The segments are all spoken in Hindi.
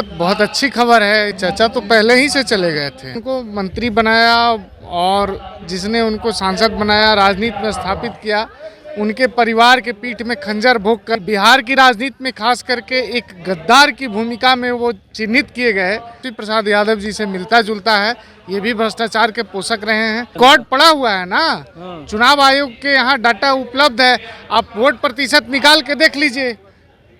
बहुत बहुत अच्छी खबर है। चाचा तो पहले ही से चले गए थे, उनको मंत्री बनाया और जिसने उनको सांसद बनाया, राजनीति में स्थापित किया, उनके परिवार के पीठ में खंजर भोंक कर बिहार की राजनीति में खास करके एक गद्दार की भूमिका में वो चिन्हित किए गए। श्री प्रसाद यादव जी से मिलता जुलता है, ये भी भ्रष्टाचार के पोषक रहे हैं। रिकॉर्ड पड़ा हुआ है ना, चुनाव आयोग के यहाँ डाटा उपलब्ध है, आप वोट प्रतिशत निकाल के देख लीजिए।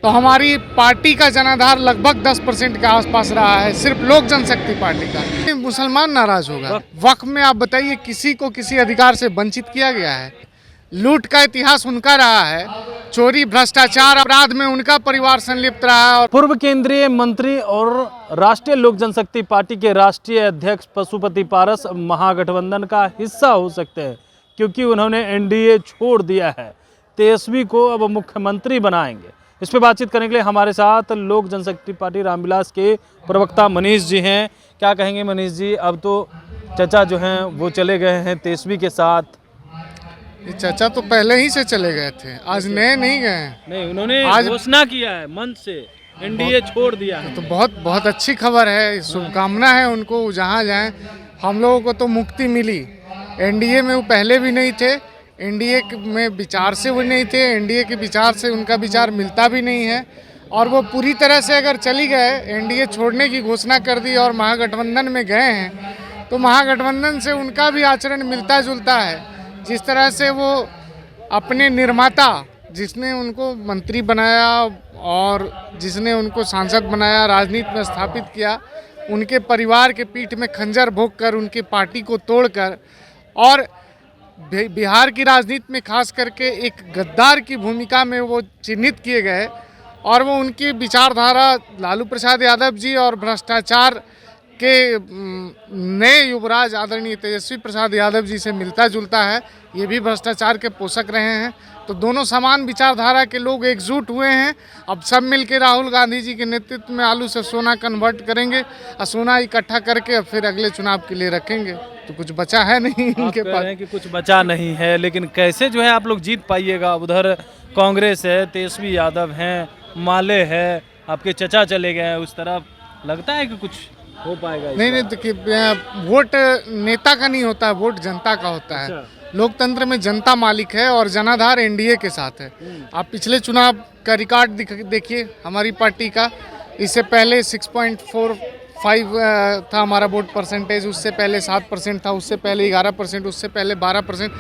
तो हमारी पार्टी का जनाधार लगभग 10% के आसपास रहा है, सिर्फ लोक जनशक्ति पार्टी का। मुसलमान नाराज होगा। वक्फ में आप बताइए, किसी को किसी अधिकार से वंचित किया गया है? लूट का इतिहास उनका रहा है, चोरी भ्रष्टाचार अपराध में उनका परिवार संलिप्त रहा है। पूर्व केंद्रीय मंत्री और राष्ट्रीय लोक जनशक्ति पार्टी के राष्ट्रीय अध्यक्ष पशुपति पारस महागठबंधन का हिस्सा हो सकते हैं, क्योंकि उन्होंने एनडीए छोड़ दिया है। तेजस्वी को अब मुख्यमंत्री बनाएंगे। इस पर बातचीत करने के लिए हमारे साथ लोक जनशक्ति पार्टी रामविलास के प्रवक्ता मनीष जी हैं। क्या कहेंगे मनीष जी? अब तो चचा जो हैं वो चले गए हैं तेजस्वी के साथ। चाचा तो पहले ही से चले गए थे, आज नए नहीं गए। नहीं, उन्होंने घोषणा किया है मंच से, एनडीए छोड़ दिया है। तो बहुत बहुत अच्छी खबर है, शुभकामना है उनको, जहाँ जाएं। हम लोगों को तो मुक्ति मिली। एनडीए में वो पहले भी नहीं थे, एनडीए में विचार से वो नहीं थे, एनडीए के विचार से उनका विचार मिलता भी नहीं है। और वो पूरी तरह से अगर चली गए, एनडीए छोड़ने की घोषणा कर दी और महागठबंधन में गए हैं, तो महागठबंधन से उनका भी आचरण मिलता जुलता है। जिस तरह से वो अपने निर्माता, जिसने उनको मंत्री बनाया और जिसने उनको सांसद बनाया, राजनीति में स्थापित किया, उनके परिवार के पीठ में खंजर भोंक कर, उनकी पार्टी को तोड़कर और बिहार की राजनीति में खास करके एक गद्दार की भूमिका में वो चिन्हित किए गए। और वो उनकी विचारधारा लालू प्रसाद यादव जी और भ्रष्टाचार के नए युवराज आदरणीय तेजस्वी प्रसाद यादव जी से मिलता जुलता है, ये भी भ्रष्टाचार के पोषक रहे हैं। तो दोनों समान विचारधारा के लोग एकजुट हुए हैं। अब सब मिलकर राहुल गांधी जी के नेतृत्व में आलू से सोना कन्वर्ट करेंगे और सोना इकट्ठा करके फिर अगले चुनाव के लिए रखेंगे। तो कुछ बचा है नहीं इनके पास। कि कुछ बचा नहीं है, लेकिन कैसे जो है आप लोग जीत पाइएगा? उधर कांग्रेस है, तेजस्वी यादव हैं, माले है, आपके चचा चले गए हैं उस तरफ। लगता है कि कुछ हो पाएगा? नहीं, देखिए, वोट नेता का नहीं होता, वोट जनता का होता है। लोकतंत्र में जनता मालिक है और जनाधार एनडीए के साथ है। आप पिछले चुनाव का रिकॉर्ड देखिए हमारी पार्टी का। इससे पहले 6.45 था हमारा वोट परसेंटेज, उससे पहले 7% था, उससे पहले 11%, उससे पहले 12%।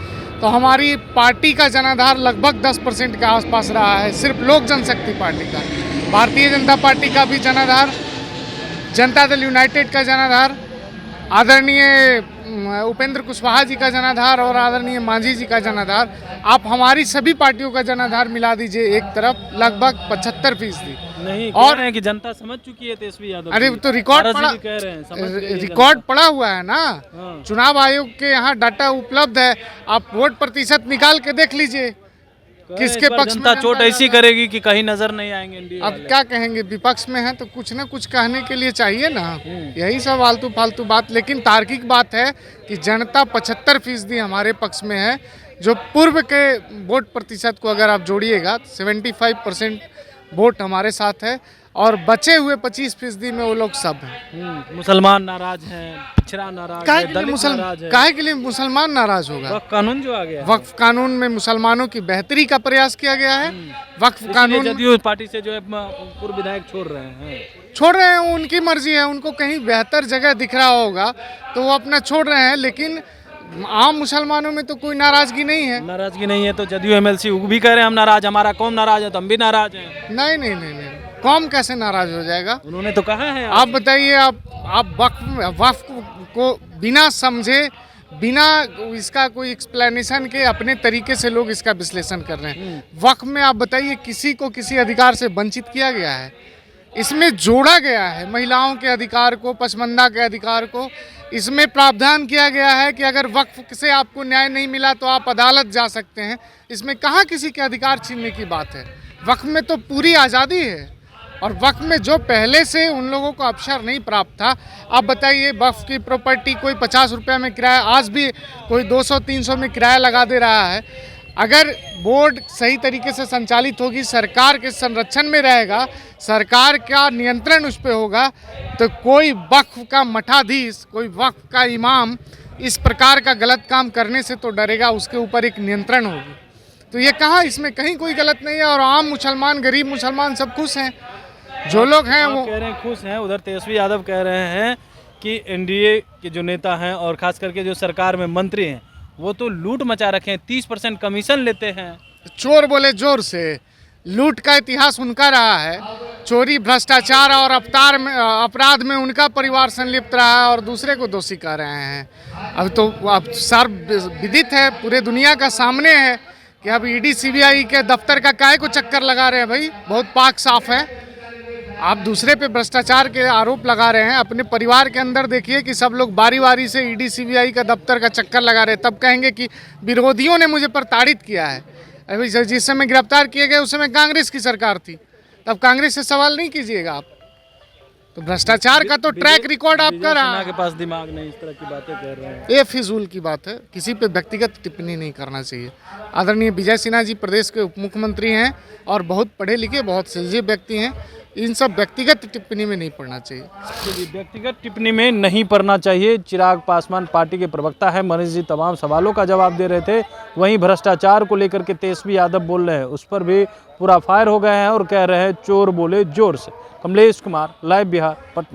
तो हमारी पार्टी का जनाधार लगभग 10% के आसपास रहा है, सिर्फ लोक जनशक्ति पार्टी का। भारतीय जनता पार्टी का भी जनाधार, जनता दल यूनाइटेड का जनाधार, आदरणीय उपेंद्र कुशवाहा जी का जनाधार और आदरणीय मांझी जी का जनाधार, आप हमारी सभी पार्टियों का जनाधार मिला दीजिए एक तरफ, लगभग 75%। नहीं और है कि जनता समझ चुकी है तेजस्वी यादव। अरे तो रिकॉर्ड पड़ा हुआ है ना, चुनाव आयोग के यहाँ डाटा उपलब्ध है, आप वोट प्रतिशत निकाल के देख लीजिए किसके पक्ष में। जनता चोट ऐसी करेगी कि कहीं नजर नहीं आएंगे एनडीए। अब क्या कहेंगे, विपक्ष में है तो कुछ ना कुछ कहने के लिए चाहिए ना। यही सब आलतू फालतू बात, लेकिन तार्किक बात है कि जनता 75% हमारे पक्ष में है। जो पूर्व के वोट प्रतिशत को अगर आप जोड़िएगा, 75% वोट हमारे साथ है और बचे हुए 25% में वो लोग सब हैं। मुसलमान नाराज हैं, पिछड़ा नाराज है, दलित नाराज है। काहे के लिए मुसलमान नाराज होगा? वक्फ कानून जो आ गया है, वक्फ कानून में मुसलमानों की बेहतरी का प्रयास किया गया है। वक्फ कानून जदयू पार्टी से जो है पूर्व विधायक छोड़ रहे हैं, उनकी मर्जी है। उनको कहीं बेहतर जगह दिख रहा होगा तो वो अपना छोड़ रहे हैं, लेकिन आम मुसलमानों में तो कोई नाराजगी नहीं है। नाराजगी नहीं है तो जदयू एमएलसी भी कह रहे हैं हम नाराज, हमारा कौम नाराज है तो हम भी नाराज हैं। नहीं, कौम कैसे नाराज हो जाएगा? उन्होंने तो कहा है। आप बताइए, आप वक्फ को बिना समझे, बिना इसका कोई एक्सप्लेनेशन के अपने तरीके से लोग इसका विश्लेषण कर रहे हैं। वक्फ में आप बताइए, किसी को किसी अधिकार से वंचित किया गया है? इसमें जोड़ा गया है महिलाओं के अधिकार को, पसमानदा के अधिकार को। इसमें प्रावधान किया गया है कि अगर वक्फ से आपको न्याय नहीं मिला तो आप अदालत जा सकते हैं। इसमें कहाँ किसी के अधिकार छीनने की बात है? वक्फ में तो पूरी आज़ादी है। और वक्फ में जो पहले से उन लोगों को अवसर नहीं प्राप्त था, आप बताइए, वक्फ की प्रॉपर्टी कोई 50 रुपये में किराया, आज भी कोई 200-300 में किराया लगा दे रहा है। अगर बोर्ड सही तरीके से संचालित होगी, सरकार के संरक्षण में रहेगा, सरकार का नियंत्रण उस पर होगा, तो कोई वक्फ का मठाधीश, कोई वक्फ का इमाम इस प्रकार का गलत काम करने से तो डरेगा, उसके ऊपर एक नियंत्रण होगी। तो ये कहाँ, इसमें कहीं कोई गलत नहीं है। और आम मुसलमान, गरीब मुसलमान सब खुश हैं, जो लोग हैं वो कह रहे हैं खुश हैं। उधर तेजस्वी यादव कह रहे हैं कि एनडीए के जो नेता हैं और खास करके जो सरकार में मंत्री हैं वो तो लूट मचा रखे हैं, 30% कमीशन लेते हैं। चोर बोले जोर से, लूट का इतिहास उनका रहा है, चोरी, भ्रष्टाचार और अपराध में उनका परिवार संलिप्त रहा है और दूसरे को दोषी कह रहे हैं। अब सर्वविदित है, पूरे दुनिया का सामने है कि अब ईडी सीबीआई के दफ्तर का काहे को चक्कर लगा रहे हैं भाई, बहुत पाक साफ है। आप दूसरे पे भ्रष्टाचार के आरोप लगा रहे हैं, अपने परिवार के अंदर देखिए कि सब लोग बारी बारी से ईडी सीबीआई का दफ्तर का चक्कर लगा रहे हैं, तब कहेंगे कि विरोधियों ने मुझे प्रताड़ित किया है। अभी जिस समय गिरफ्तार किए गए उस समय कांग्रेस की सरकार थी, तब कांग्रेस से सवाल नहीं कीजिएगा आप। तो भ्रष्टाचार का तो ट्रैक रिकॉर्ड आपका रहा। के पास दिमाग नहीं, इस तरह की बातें कर रहे हैं। ये फिजूल की बात है, किसी पे व्यक्तिगत टिप्पणी नहीं करना चाहिए। आदरणीय विजय सिन्हा जी प्रदेश के उप मुख्यमंत्री हैं और बहुत पढ़े लिखे, बहुत सुलझे व्यक्ति हैं, इन सब व्यक्तिगत टिप्पणी में नहीं पड़ना चाहिए। व्यक्तिगत टिप्पणी में नहीं पड़ना चाहिए। चिराग पासवान पार्टी के प्रवक्ता है, मनीष जी तमाम सवालों का जवाब दे रहे थे। वहीं भ्रष्टाचार को लेकर के तेजस्वी यादव बोल रहे हैं, उस पर भी पूरा फायर हो गए हैं और कह रहे हैं चोर बोले जोर से। कमलेश कुमार, लाइव बिहार, पटना।